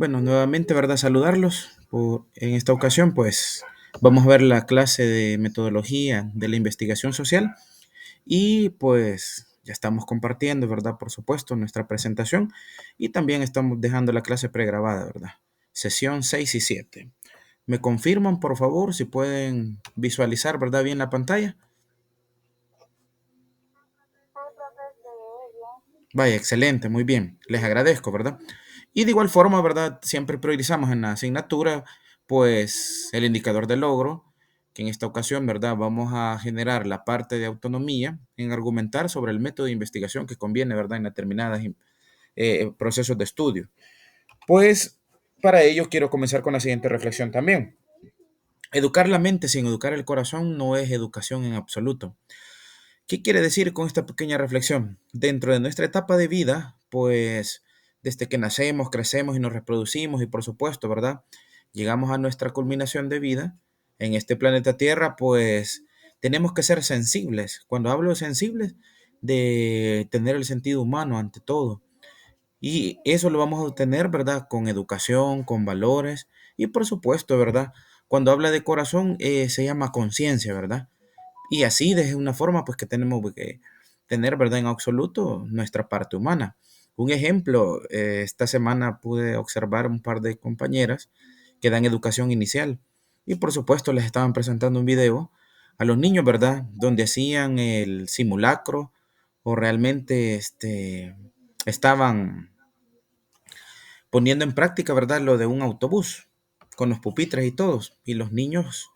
Bueno, nuevamente, ¿verdad? Saludarlos. En esta ocasión, pues, vamos a ver la clase de metodología de la investigación social y pues ya estamos compartiendo, ¿verdad? Por supuesto, nuestra presentación y también estamos dejando la clase pregrabada, ¿verdad? Sesión 6 y 7. ¿Me confirman, por favor, si pueden visualizar, ¿verdad? Bien la pantalla. Vaya, excelente, muy bien. Les agradezco, ¿verdad? Y de igual forma, ¿verdad? Siempre priorizamos en la asignatura, pues, el indicador de logro, que en esta ocasión, ¿verdad? Vamos a generar la parte de autonomía en argumentar sobre el método de investigación que conviene, ¿verdad? En determinados procesos de estudio. Pues, para ello quiero comenzar con la siguiente reflexión también. Educar la mente sin educar el corazón no es educación en absoluto. ¿Qué quiere decir con esta pequeña reflexión? Dentro de nuestra etapa de vida, pues desde que nacemos, crecemos y nos reproducimos y por supuesto, ¿verdad? Llegamos a nuestra culminación de vida en este planeta Tierra, pues tenemos que ser sensibles. Cuando hablo de sensibles, de tener el sentido humano ante todo. Y eso lo vamos a obtener, ¿verdad? Con educación, con valores y por supuesto, ¿verdad? Cuando habla de corazón, se llama conciencia, ¿verdad? Y así de una forma pues que tenemos que tener, ¿verdad? En absoluto nuestra parte humana. Un ejemplo, esta semana pude observar un par de compañeras que dan educación inicial y por supuesto les estaban presentando un video a los niños, ¿verdad? Donde hacían el simulacro o realmente estaban poniendo en práctica, ¿verdad? Lo de un autobús con los pupitres y todos. Y los niños,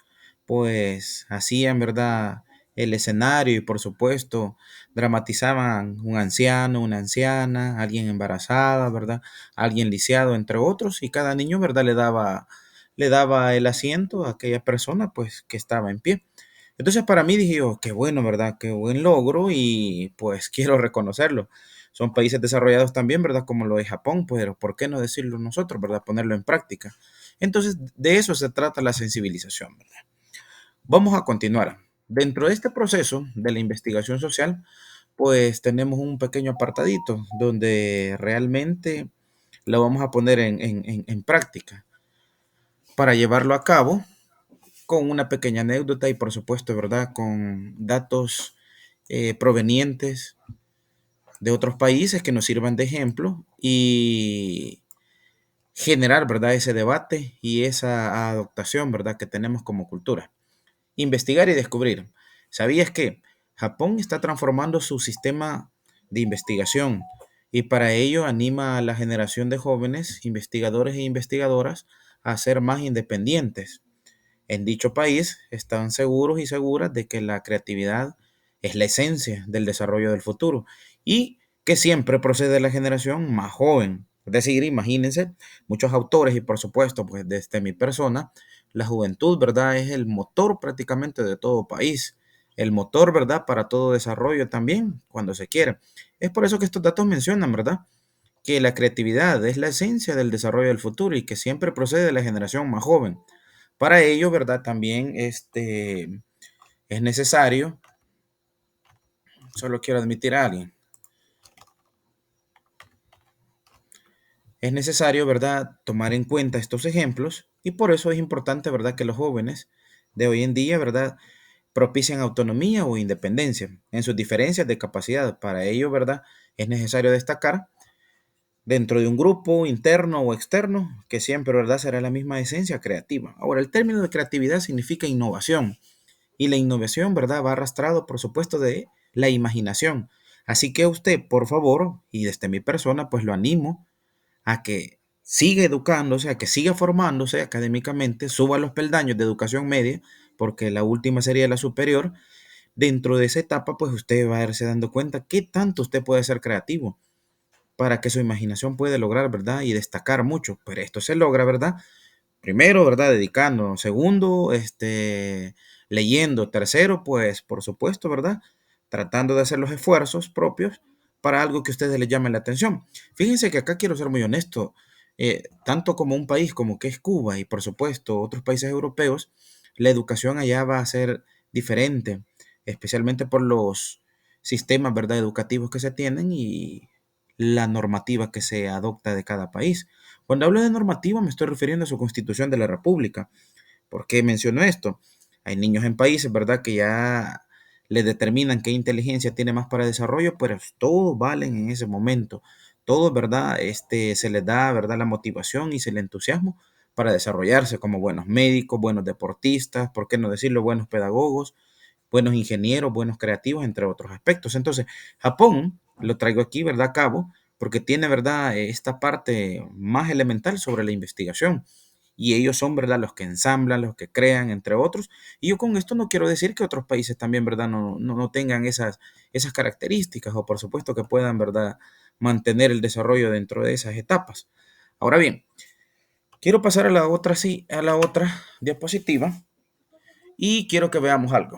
pues, hacían, ¿verdad? El escenario y, por supuesto, dramatizaban un anciano, una anciana, alguien embarazada, ¿verdad? Alguien lisiado, entre otros. Y cada niño, ¿verdad? Le daba el asiento a aquella persona, pues, que estaba en pie. Entonces, para mí dije yo, qué bueno, ¿verdad? Qué buen logro y pues quiero reconocerlo. Son países desarrollados también, ¿verdad? Como lo de Japón, pero ¿por qué no decirlo nosotros, ¿verdad? Ponerlo en práctica. Entonces, de eso se trata la sensibilización, ¿verdad? Vamos a continuar. Dentro de este proceso de la investigación social, pues tenemos un pequeño apartadito donde realmente lo vamos a poner en práctica para llevarlo a cabo con una pequeña anécdota y por supuesto, ¿verdad? Con datos provenientes de otros países que nos sirvan de ejemplo y generar, ¿verdad? Ese debate y esa adaptación, ¿verdad? Que tenemos como cultura. Investigar y descubrir. ¿Sabías que Japón está transformando su sistema de investigación y para ello anima a la generación de jóvenes investigadores e investigadoras a ser más independientes? En dicho país están seguros y seguras de que la creatividad es la esencia del desarrollo del futuro y que siempre procede de la generación más joven. Es decir, imagínense, muchos autores y por supuesto, pues desde mi persona, la juventud, ¿verdad? Es el motor prácticamente de todo país, el motor, ¿verdad? Para todo desarrollo también, cuando se quiera. Es por eso que estos datos mencionan, ¿verdad? Que la creatividad es la esencia del desarrollo del futuro y que siempre procede de la generación más joven. Para ello, ¿verdad? También es necesario, solo quiero admitir a alguien, es necesario, ¿verdad? Tomar en cuenta estos ejemplos y por eso es importante, ¿verdad? Que los jóvenes de hoy en día, ¿verdad? Propicien autonomía o independencia en sus diferencias de capacidad. Para ello, ¿verdad? Es necesario destacar dentro de un grupo interno o externo que siempre, ¿verdad? Será la misma esencia creativa. Ahora, el término de creatividad significa innovación. Y la innovación, ¿verdad? Va arrastrado, por supuesto, de la imaginación. Así que usted, por favor, y desde mi persona, pues lo animo a que siga educándose, a que siga formándose académicamente, suba los peldaños de educación media, porque la última sería la superior. Dentro de esa etapa, pues usted va a irse dando cuenta qué tanto usted puede ser creativo para que su imaginación pueda lograr, ¿verdad? Y destacar mucho. Pero esto se logra, ¿verdad? Primero, ¿verdad? Dedicando. Segundo, leyendo. Tercero, pues, por supuesto, ¿verdad? Tratando de hacer los esfuerzos propios para algo que a ustedes les llame la atención. Fíjense que acá quiero ser muy honesto. Tanto como un país como que es Cuba y por supuesto otros países europeos, la educación allá va a ser diferente, especialmente por los sistemas, ¿verdad? Educativos que se tienen y la normativa que se adopta de cada país. Cuando hablo de normativa me estoy refiriendo a su Constitución de la República. ¿Por qué menciono esto? Hay niños en países, ¿verdad?, que ya le determinan qué inteligencia tiene más para desarrollo, pero todos valen en ese momento. Todos, ¿verdad? Se les da, ¿verdad?, la motivación y el entusiasmo para desarrollarse como buenos médicos, buenos deportistas, ¿por qué no decirlo? Buenos pedagogos, buenos ingenieros, buenos creativos, entre otros aspectos. Entonces, Japón, lo traigo aquí, ¿verdad?, a cabo, porque tiene, ¿verdad?, esta parte más elemental sobre la investigación. Y ellos son, ¿verdad?, los que ensamblan, los que crean, entre otros. Y yo con esto no quiero decir que otros países también, ¿verdad?, no tengan esas características o por supuesto que puedan, ¿verdad?, mantener el desarrollo dentro de esas etapas. Ahora bien, quiero pasar a la otra, sí, a la otra diapositiva y quiero que veamos algo.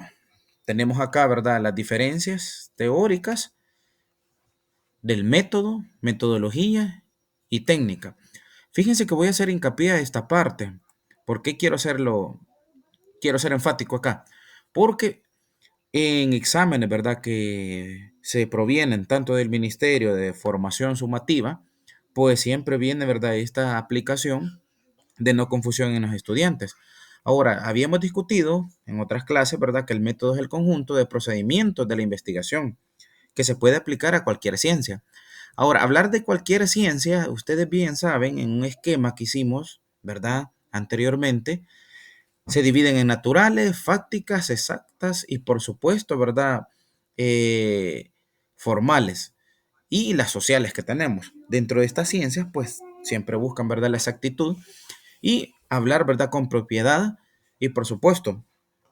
Tenemos acá, ¿verdad?, las diferencias teóricas del método, metodología y técnica. Fíjense que voy a hacer hincapié a esta parte. ¿Por qué quiero hacerlo? Quiero ser enfático acá. Porque en exámenes, ¿verdad?, que se provienen tanto del Ministerio de Formación Sumativa, pues siempre viene, ¿verdad?, esta aplicación de no confusión en los estudiantes. Ahora, habíamos discutido en otras clases, ¿verdad?, que el método es el conjunto de procedimientos de la investigación que se puede aplicar a cualquier ciencia. Ahora, hablar de cualquier ciencia, ustedes bien saben, en un esquema que hicimos, ¿verdad?, anteriormente, se dividen en naturales, fácticas, exactas y por supuesto, ¿verdad?, Eh, formales y las sociales que tenemos. Dentro de estas ciencias, pues siempre buscan, ¿verdad?, la exactitud y hablar, ¿verdad?, con propiedad y por supuesto,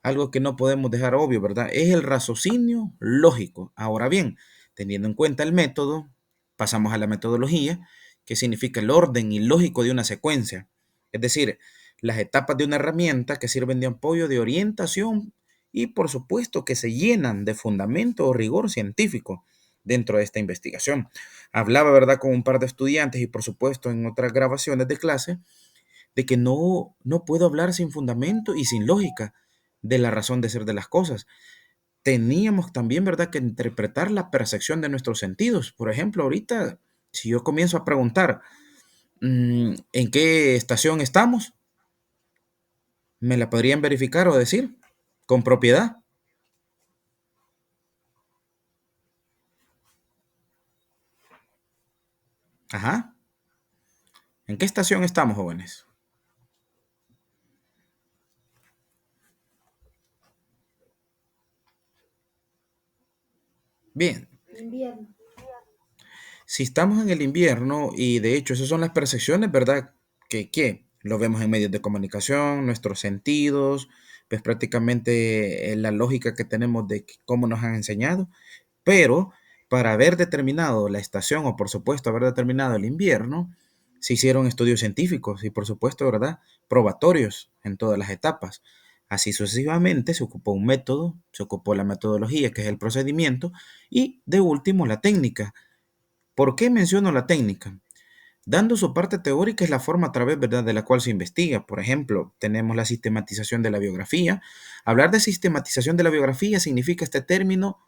algo que no podemos dejar obvio, ¿verdad?, es el raciocinio lógico. Ahora bien, teniendo en cuenta el método, pasamos a la metodología, que significa el orden y lógico de una secuencia. Es decir, las etapas de una herramienta que sirven de apoyo, de orientación y por supuesto que se llenan de fundamento o rigor científico dentro de esta investigación. Hablaba, ¿verdad?, con un par de estudiantes y por supuesto en otras grabaciones de clase de que no puedo hablar sin fundamento y sin lógica de la razón de ser de las cosas. Teníamos también, ¿verdad?, que interpretar la percepción de nuestros sentidos. Por ejemplo, ahorita, si yo comienzo a preguntar, ¿en qué estación estamos? ¿Me la podrían verificar o decir con propiedad? Ajá. ¿En qué estación estamos, jóvenes? Bien, Invierno. si estamos en el invierno, y de hecho esas son las percepciones, ¿verdad? Que lo vemos en medios de comunicación, nuestros sentidos, pues prácticamente la lógica que tenemos de cómo nos han enseñado, pero para haber determinado la estación o por supuesto haber determinado el invierno, se hicieron estudios científicos y por supuesto, ¿verdad?, probatorios en todas las etapas. Así sucesivamente se ocupó un método, se ocupó la metodología, que es el procedimiento, y de último la técnica. ¿Por qué menciono la técnica? Dando su parte teórica es la forma a través, ¿verdad?, de la cual se investiga. Por ejemplo, tenemos la sistematización de la biografía. Hablar de sistematización de la biografía significa este término,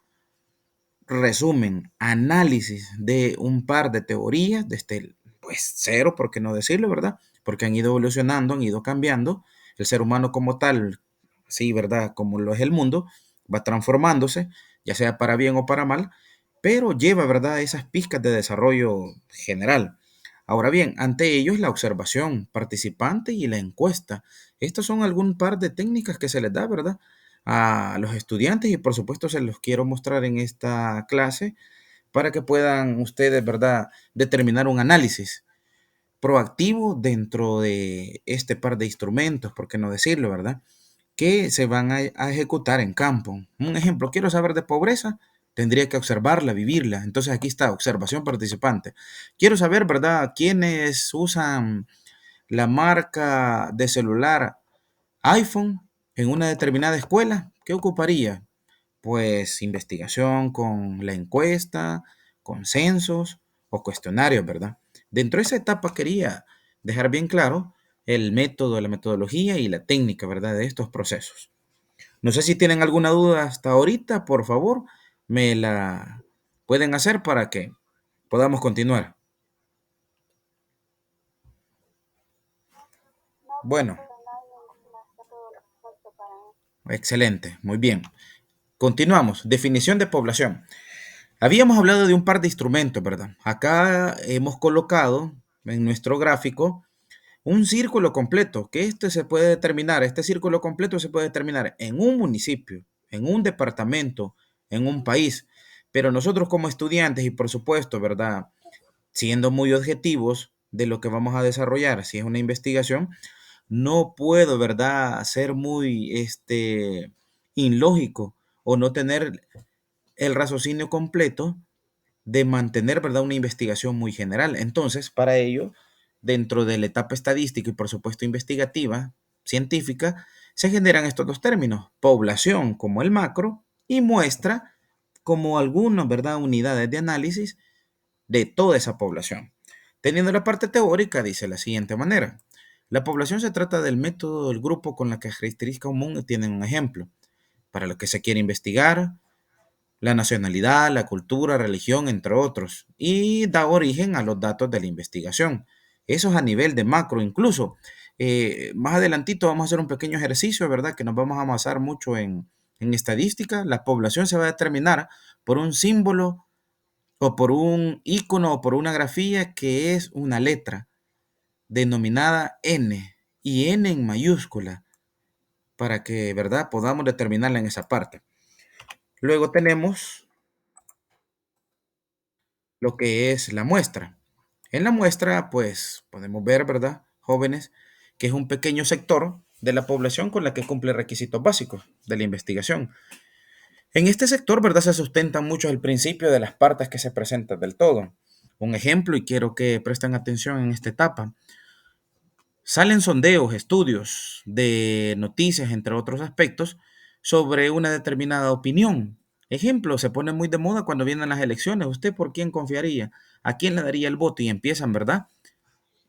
resumen, análisis de un par de teorías, desde pues cero, por qué no decirlo, ¿verdad? Porque han ido evolucionando, han ido cambiando. El ser humano como tal, sí, ¿verdad? Como lo es el mundo, va transformándose, ya sea para bien o para mal, pero lleva, ¿verdad?, esas pizcas de desarrollo general. Ahora bien, ante ello es la observación participante y la encuesta. Estas son algún par de técnicas que se les da, ¿verdad?, a los estudiantes y por supuesto se los quiero mostrar en esta clase para que puedan ustedes, ¿verdad?, determinar un análisis proactivo dentro de este par de instrumentos, por qué no decirlo, ¿verdad?, que se van a ejecutar en campo. Un ejemplo, quiero saber de pobreza, tendría que observarla, vivirla. Entonces aquí está, observación participante. Quiero saber, ¿verdad?, quiénes usan la marca de celular iPhone en una determinada escuela. ¿Qué ocuparía? Pues investigación con la encuesta, con censos o cuestionarios, ¿verdad? Dentro de esa etapa quería dejar bien claro el método, la metodología y la técnica, ¿verdad?, de estos procesos. No sé si tienen alguna duda hasta ahorita, por favor, me la pueden hacer para que podamos continuar. Bueno, excelente, muy bien. Continuamos. Definición de población. Habíamos hablado de un par de instrumentos, ¿verdad? Acá hemos colocado en nuestro gráfico un círculo completo, que este círculo completo se puede determinar en un municipio, en un departamento, en un país. Pero nosotros como estudiantes y por supuesto, ¿verdad? Siendo muy objetivos de lo que vamos a desarrollar, si es una investigación, no puedo, ¿verdad? Ser muy, ilógico o no tener el raciocinio completo de mantener, ¿verdad? Una investigación muy general. Entonces, para ello, dentro de la etapa estadística y por supuesto investigativa, científica, se generan estos dos términos, población como el macro y muestra como algunas, ¿verdad? Unidades de análisis de toda esa población. Teniendo la parte teórica, dice de la siguiente manera. La población se trata del método del grupo con la característica común, tienen un ejemplo, para lo que se quiere investigar, la nacionalidad, la cultura, religión, entre otros, y da origen a los datos de la investigación. Eso es a nivel de macro, incluso. Más adelantito vamos a hacer un pequeño ejercicio, ¿verdad? Que nos vamos a basar mucho en estadística. La población se va a determinar por un símbolo o por un icono o por una grafía que es una letra denominada N y N en mayúscula para que, ¿verdad? Podamos determinarla en esa parte. Luego tenemos lo que es la muestra. En la muestra, pues podemos ver, ¿verdad? Jóvenes, que es un pequeño sector de la población con la que cumple requisitos básicos de la investigación. En este sector, ¿verdad? Se sustenta mucho el principio de las partes que se presentan del todo. Un ejemplo, y quiero que presten atención en esta etapa. Salen sondeos, estudios de noticias, entre otros aspectos, sobre una determinada opinión. Ejemplo, se pone muy de moda cuando vienen las elecciones. ¿Usted por quién confiaría? ¿A quién le daría el voto? Y empiezan, ¿verdad?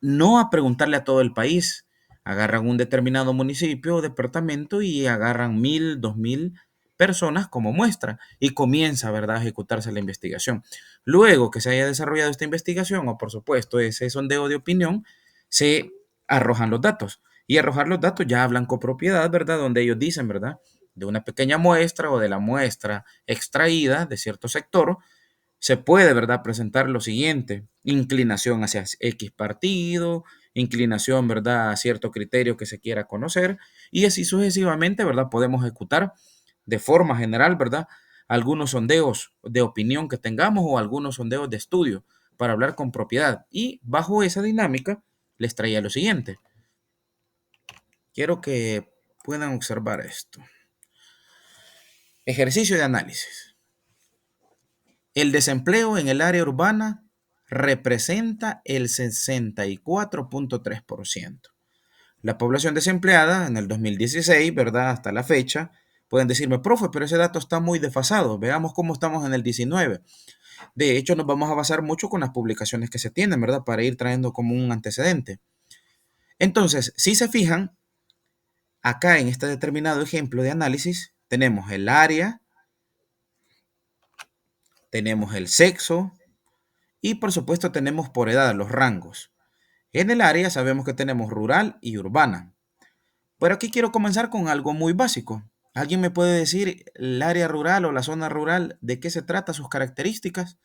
No a preguntarle a todo el país. Agarran un determinado municipio o departamento y agarran 1000, 2000 personas como muestra y comienza, ¿verdad?, a ejecutarse la investigación. Luego que se haya desarrollado esta investigación o por supuesto ese sondeo de opinión, se arrojan los datos y arrojar los datos ya hablan con propiedad, ¿verdad?, donde ellos dicen, ¿verdad?, de una pequeña muestra o de la muestra extraída de cierto sector, se puede, ¿verdad?, presentar lo siguiente: inclinación hacia X partido, inclinación, ¿verdad?, a cierto criterio que se quiera conocer, y así sucesivamente, ¿verdad?, podemos ejecutar de forma general, ¿verdad?, algunos sondeos de opinión que tengamos o algunos sondeos de estudio para hablar con propiedad. Y bajo esa dinámica les traía lo siguiente. Quiero que puedan observar esto. Ejercicio de análisis. El desempleo en el área urbana representa el 64.3%. La población desempleada en el 2016, ¿verdad? Hasta la fecha, pueden decirme, profe, pero ese dato está muy desfasado. Veamos cómo estamos en el 19. De hecho, nos vamos a basar mucho con las publicaciones que se tienen, ¿verdad? Para ir trayendo como un antecedente. Entonces, si se fijan, acá en este determinado ejemplo de análisis, tenemos el área, tenemos el sexo y por supuesto tenemos por edad los rangos. En el área sabemos que tenemos rural y urbana. Pero aquí quiero comenzar con algo muy básico. ¿Alguien me puede decir el área rural o la zona rural, de qué se trata, sus características?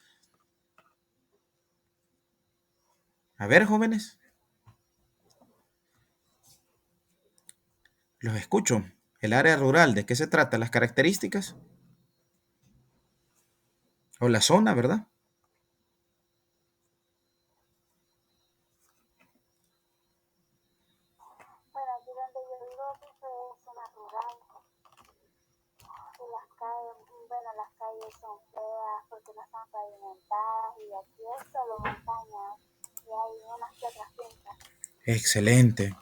A ver, jóvenes, los escucho. El área rural, ¿de qué se trata? Las características o la zona, ¿verdad? Excelente.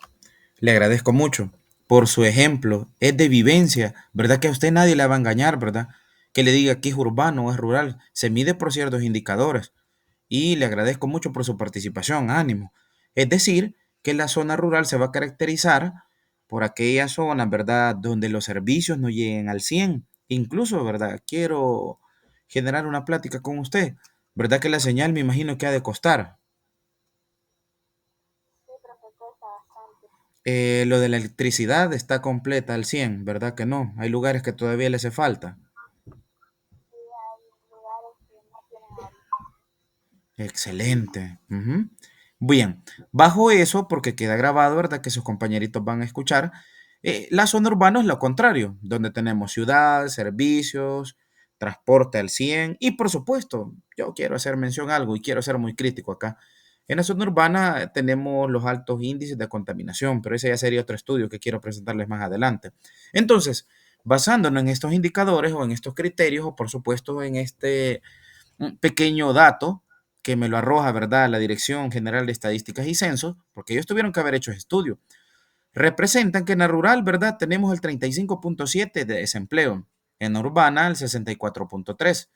Le agradezco mucho por su ejemplo. Es de vivencia, ¿verdad? Que a usted nadie le va a engañar, ¿verdad? Que le diga que es urbano o es rural. Se mide por ciertos indicadores. Y le agradezco mucho por su participación. Ánimo. Es decir, que la zona rural se va a caracterizar por aquellas zonas, ¿verdad?, donde los servicios no lleguen al 100. Incluso, ¿verdad? Quiero generar una plática con usted. ¿Verdad que la señal me imagino que ha de costar? Lo de la electricidad está completa al 100, ¿verdad que no? Hay lugares que todavía le hace falta. Excelente. Ujú. Bien, bajo eso, porque queda grabado, ¿verdad? Que sus compañeritos van a escuchar. La zona urbana es lo contrario, donde tenemos ciudad, servicios, transporte al 100 y por supuesto, yo quiero hacer mención a algo y quiero ser muy crítico acá. En la zona urbana tenemos los altos índices de contaminación, pero ese ya sería otro estudio que quiero presentarles más adelante. Entonces, basándonos en estos indicadores o en estos criterios, o por supuesto en este un pequeño dato que me lo arroja, ¿verdad?, la Dirección General de Estadísticas y Censos, porque ellos tuvieron que haber hecho ese estudio, representan que en la rural, ¿verdad?, tenemos el 35.7 de desempleo, en la urbana el 64.3.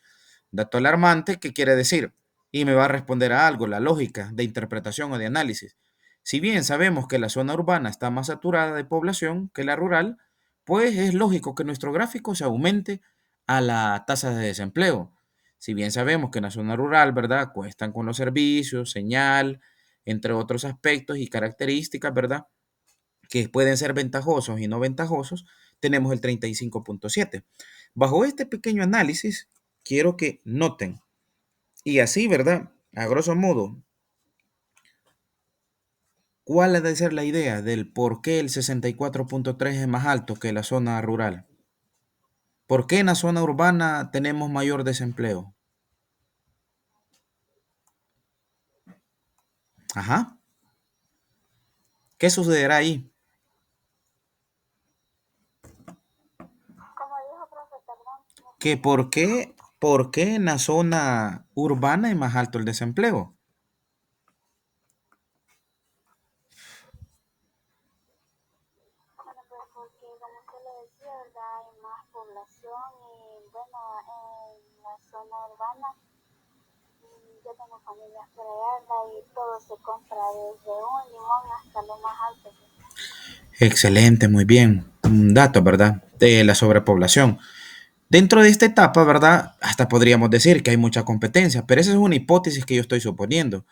Dato alarmante, ¿qué quiere decir? Y me va a responder a algo, la lógica de interpretación o de análisis. Si bien sabemos que la zona urbana está más saturada de población que la rural, pues es lógico que nuestro gráfico se aumente a la tasa de desempleo. Si bien sabemos que en la zona rural, ¿verdad?, cuestan con los servicios, señal, entre otros aspectos y características, ¿verdad?, que pueden ser ventajosos y no ventajosos, tenemos el 35.7. Bajo este pequeño análisis, quiero que noten, y así, ¿verdad? A grosso modo, ¿cuál ha de ser la idea del por qué el 64.3 es más alto que la zona rural? ¿Por qué en la zona urbana tenemos mayor desempleo? Ajá. ¿Qué sucederá ahí? Que por qué en la zona urbana es más alto el desempleo. Excelente, muy bien. Un dato, ¿verdad? De la sobrepoblación. Dentro de esta etapa, ¿verdad? Hasta podríamos decir que hay mucha competencia, pero esa es una hipótesis que yo estoy suponiendo.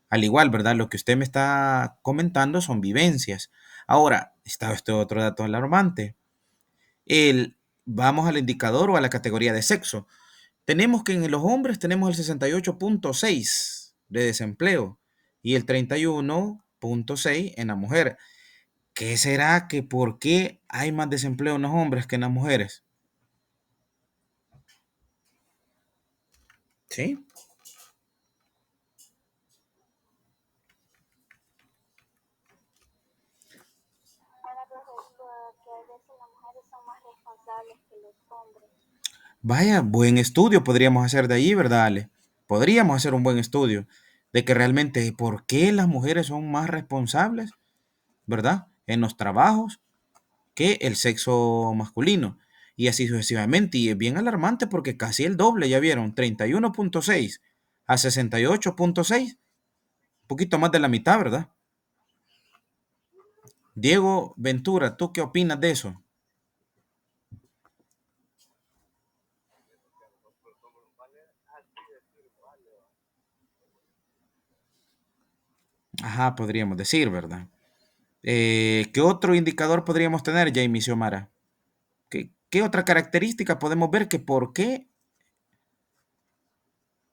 Al igual, ¿verdad? Lo que usted me está comentando son vivencias. Ahora, está este otro dato alarmante. Vamos al indicador o a la categoría de sexo. Tenemos que en los hombres tenemos el 68.6 de desempleo y el 31.6 en la mujer. ¿Qué será que por qué hay más desempleo en los hombres que en las mujeres? ¿Sí? Vaya, buen estudio podríamos hacer de ahí, ¿verdad, Ale? Podríamos hacer un buen estudio de que realmente por qué las mujeres son más responsables, ¿verdad? En los trabajos que el sexo masculino. Y así sucesivamente. Y es bien alarmante porque casi el doble, ya vieron, 31.6 a 68.6, un poquito más de la mitad, ¿verdad? Diego Ventura, ¿tú qué opinas de eso? Ajá, podríamos decir, ¿verdad? ¿Qué otro indicador podríamos tener, Jamie Xiomara? ¿Qué otra característica podemos ver que por qué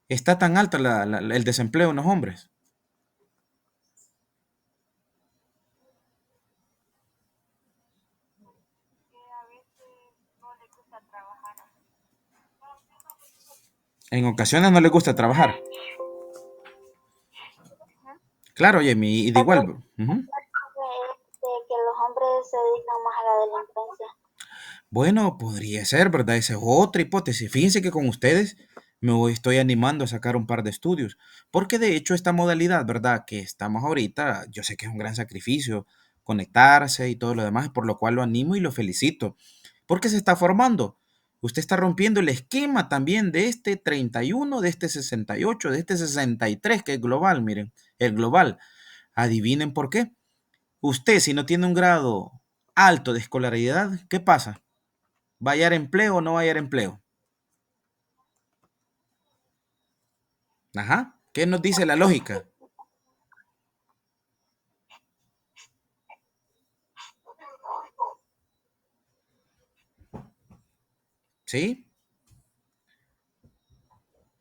está tan alto el desempleo en los hombres? En ocasiones no les gusta trabajar. Claro, Jamie, y de igual. Ujú. Bueno, podría ser, ¿verdad? Esa es otra hipótesis. Fíjense que con ustedes estoy animando a sacar un par de estudios, porque de hecho esta modalidad, ¿verdad? Que estamos ahorita, yo sé que es un gran sacrificio conectarse y todo lo demás, por lo cual lo animo y lo felicito, porque se está formando. Usted está rompiendo el esquema también de este 31, de este 68, de este 63, que es global, miren, el global. Adivinen por qué. Usted, si no tiene un grado alto de escolaridad, ¿qué pasa? ¿Va a hallar empleo o no va a hallar empleo? Ajá. ¿Qué nos dice la lógica? ¿Sí?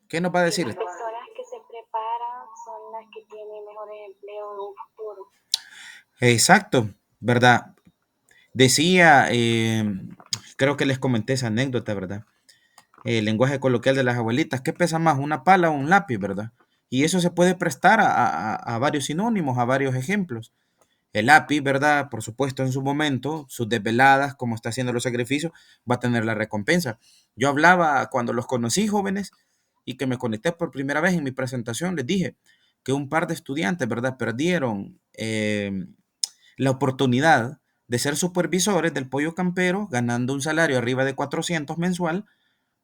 ¿Qué nos va a Que las decir? personas que se preparan son las que tienen mejores empleos en un futuro. Exacto, ¿verdad? Decía, creo que les comenté esa anécdota, ¿verdad? El lenguaje coloquial de las abuelitas, ¿qué pesa más, una pala o un lápiz, verdad? Y eso se puede prestar a varios sinónimos, a varios ejemplos. El lápiz, ¿verdad? Por supuesto, en su momento, sus desveladas, como está haciendo los sacrificios, va a tener la recompensa. Yo hablaba cuando los conocí jóvenes y que me conecté por primera vez en mi presentación, les dije que un par de estudiantes, ¿verdad? Perdieron la oportunidad de ser supervisores del pollo campero ganando un salario arriba de 400 mensual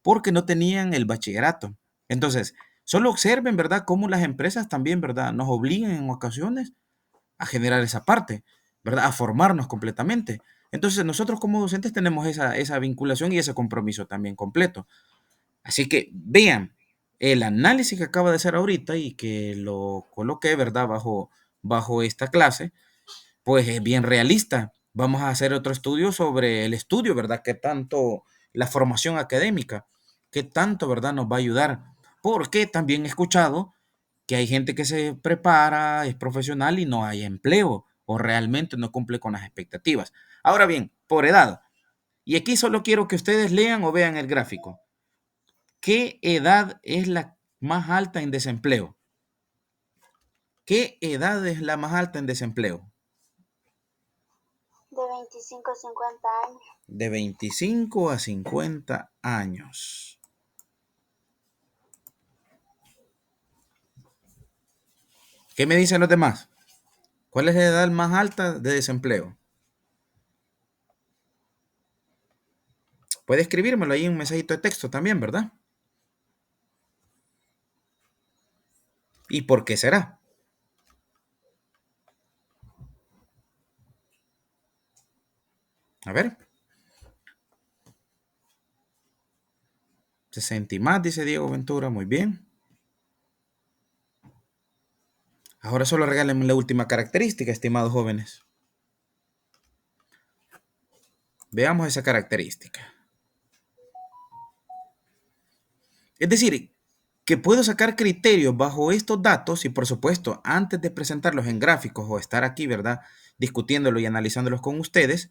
porque no tenían el bachillerato. Entonces, solo observen, ¿verdad?, cómo las empresas también, ¿verdad?, nos obligan en ocasiones a generar esa parte, ¿verdad?, a formarnos completamente. Entonces, nosotros como docentes tenemos esa vinculación y ese compromiso también completo. Así que vean el análisis que acaba de hacer ahorita y que lo coloqué, ¿verdad?, bajo esta clase, pues es bien realista. Vamos a hacer otro estudio sobre el estudio, ¿verdad? ¿Qué tanto la formación académica, qué tanto, ¿verdad? Nos va a ayudar? Porque también he escuchado que hay gente que se prepara, es profesional y no hay empleo o realmente no cumple con las expectativas. Ahora bien, por edad, y aquí solo quiero que ustedes lean o vean el gráfico. ¿Qué edad es la más alta en desempleo? ¿Qué edad es la más alta en desempleo? De 25 a 50 años. De 25 a 50 años. ¿Qué me dicen los demás? ¿Cuál es la edad más alta de desempleo? Puede escribírmelo ahí en un mensajito de texto también, ¿verdad? ¿Y por qué será? A ver. 60 y más, dice Diego Ventura. Muy bien. Ahora solo regálenme la última característica, estimados jóvenes. Veamos esa característica. Es decir, que puedo sacar criterios bajo estos datos y por supuesto, antes de presentarlos en gráficos o estar aquí, ¿verdad? Discutiéndolo y analizándolos con ustedes,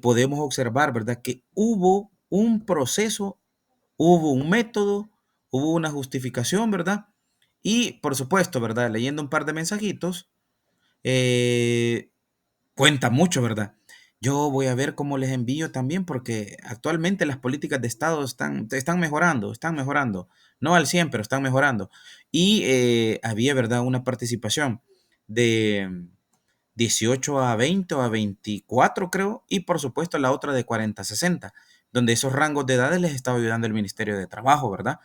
podemos observar, ¿verdad? Que hubo un proceso, hubo un método, hubo una justificación, ¿verdad? Y por supuesto, ¿verdad? Leyendo un par de mensajitos, eh, cuenta mucho, ¿verdad? Yo voy a ver cómo les envío también, porque actualmente las políticas de Estado están mejorando, están mejorando. No al 100, pero están mejorando. Y había, ¿verdad?, una participación de 18 a 20 o a 24, creo, y por supuesto la otra de 40 a 60, donde esos rangos de edades les estaba ayudando el Ministerio de Trabajo, ¿verdad?,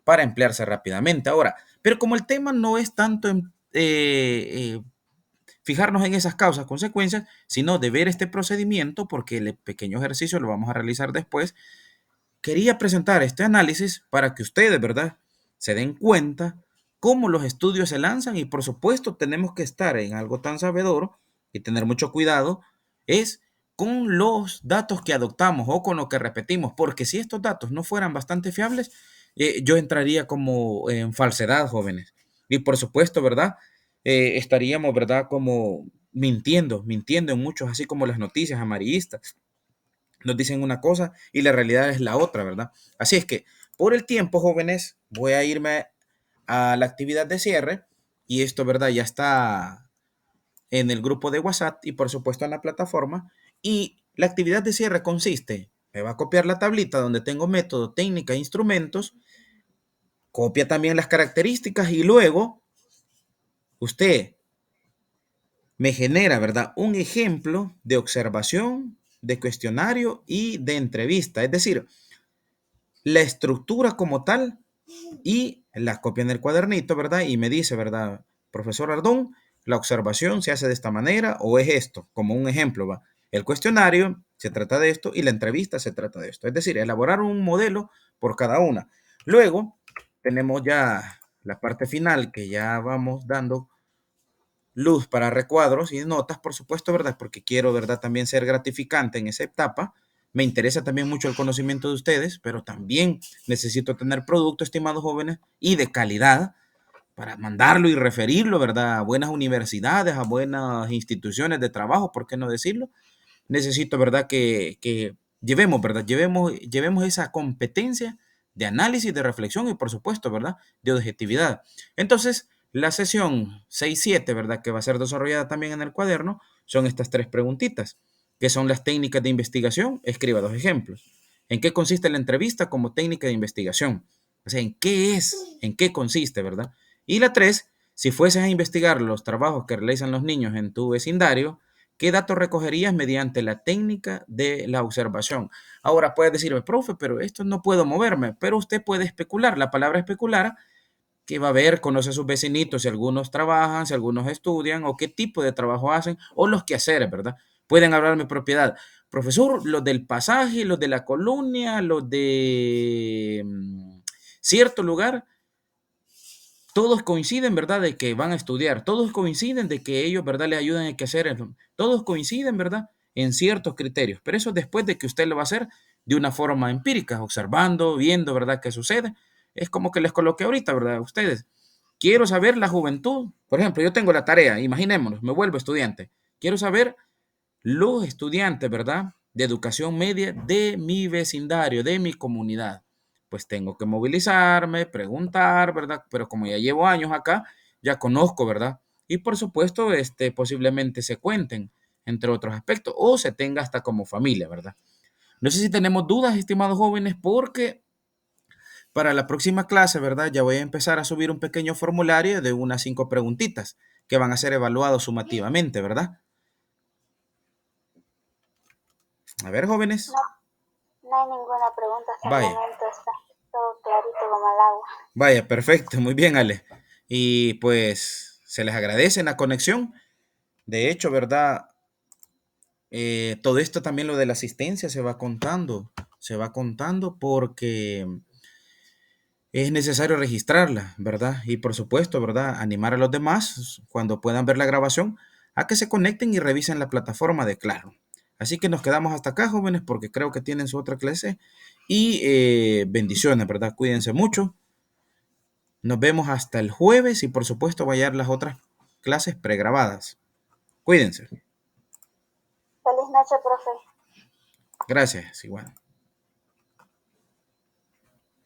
para emplearse rápidamente. Ahora, pero como el tema no es tanto fijarnos en esas causas, consecuencias, sino de ver este procedimiento, porque el pequeño ejercicio lo vamos a realizar después. Quería presentar este análisis para que ustedes, ¿verdad?, se den cuenta cómo los estudios se lanzan y por supuesto tenemos que estar en algo tan sabedor y tener mucho cuidado es con los datos que adoptamos o con lo que repetimos, porque si estos datos no fueran bastante fiables, yo entraría como en falsedad, jóvenes. Y por supuesto, ¿verdad? Estaríamos, ¿verdad? Como mintiendo en muchos, así como las noticias amarillistas nos dicen una cosa y la realidad es la otra, ¿verdad? Así es que por el tiempo, jóvenes, voy a irme a la actividad de cierre y esto, ¿verdad? Ya está en el grupo de WhatsApp y por supuesto en la plataforma. Y la actividad de cierre consiste, me va a copiar la tablita donde tengo método, técnica, instrumentos, copia también las características y luego usted me genera, ¿verdad?, un ejemplo de observación, de cuestionario y de entrevista. Es decir, la estructura como tal y la copia en el cuadernito, ¿verdad? Y me dice, ¿verdad? Profesor Ardón, la observación se hace de esta manera o es esto, como un ejemplo, ¿va? El cuestionario se trata de esto y la entrevista se trata de esto. Es decir, elaborar un modelo por cada una. Luego tenemos ya la parte final que ya vamos dando luz para recuadros y notas, por supuesto, ¿verdad? Porque quiero, ¿verdad? También ser gratificante en esa etapa. Me interesa también mucho el conocimiento de ustedes, pero también necesito tener producto, estimados jóvenes, y de calidad para mandarlo y referirlo, ¿verdad? A buenas universidades, a buenas instituciones de trabajo, ¿por qué no decirlo? Necesito, ¿verdad? Que llevemos, ¿verdad? Llevemos esa competencia de análisis, de reflexión y, por supuesto, ¿verdad? De objetividad. Entonces, la sesión 6-7, ¿verdad? Que va a ser desarrollada también en el cuaderno, son estas tres preguntitas, que son las técnicas de investigación. Escriba dos ejemplos. ¿En qué consiste la entrevista como técnica de investigación? O sea, ¿en qué es? ¿En qué consiste, verdad? Y la tres, si fueses a investigar los trabajos que realizan los niños en tu vecindario, ¿qué datos recogerías mediante la técnica de la observación? Ahora puedes decirme, profe, pero esto no puedo moverme, pero usted puede especular. La palabra especular, que va a ver, conoce a sus vecinitos, si algunos trabajan, si algunos estudian, o qué tipo de trabajo hacen, o los quehaceres, ¿verdad? Pueden hablarme propiedad. Profesor, los del pasaje, los de la colonia, los de cierto lugar, todos coinciden, ¿verdad?, de que van a estudiar, todos coinciden de que ellos, ¿verdad?, les ayudan a que hacer, todos coinciden, ¿verdad?, en ciertos criterios, pero eso después de que usted lo va a hacer de una forma empírica, observando, viendo, ¿verdad?, qué sucede. Es como que les coloqué ahorita, ¿verdad?, ustedes. Quiero saber la juventud. Por ejemplo, yo tengo la tarea, imaginémonos, me vuelvo estudiante. Quiero saber los estudiantes, ¿verdad? De educación media de mi vecindario, de mi comunidad. Pues tengo que movilizarme, preguntar, ¿verdad? Pero como ya llevo años acá, ya conozco, ¿verdad? Y por supuesto, posiblemente se cuenten, entre otros aspectos, o se tenga hasta como familia, ¿verdad? No sé si tenemos dudas, estimados jóvenes, porque para la próxima clase, ¿verdad? Ya voy a empezar a subir un pequeño formulario de unas 5 preguntitas que van a ser evaluados sumativamente, ¿verdad? A ver, jóvenes. No, no hay ninguna pregunta hasta el Vaya. momento, está todo clarito como el agua. Vaya, perfecto, muy bien, Ale. Y pues se les agradece la conexión. De hecho, ¿verdad? Todo esto también lo de la asistencia se va contando porque es necesario registrarla, ¿verdad? Y por supuesto, ¿verdad? Animar a los demás cuando puedan ver la grabación a que se conecten y revisen la plataforma de Claro. Así que nos quedamos hasta acá, jóvenes, porque creo que tienen su otra clase. Y bendiciones, ¿verdad? Cuídense mucho. Nos vemos hasta el jueves y por supuesto vayan las otras clases pregrabadas. Cuídense. Feliz noche, profe. Gracias, igual.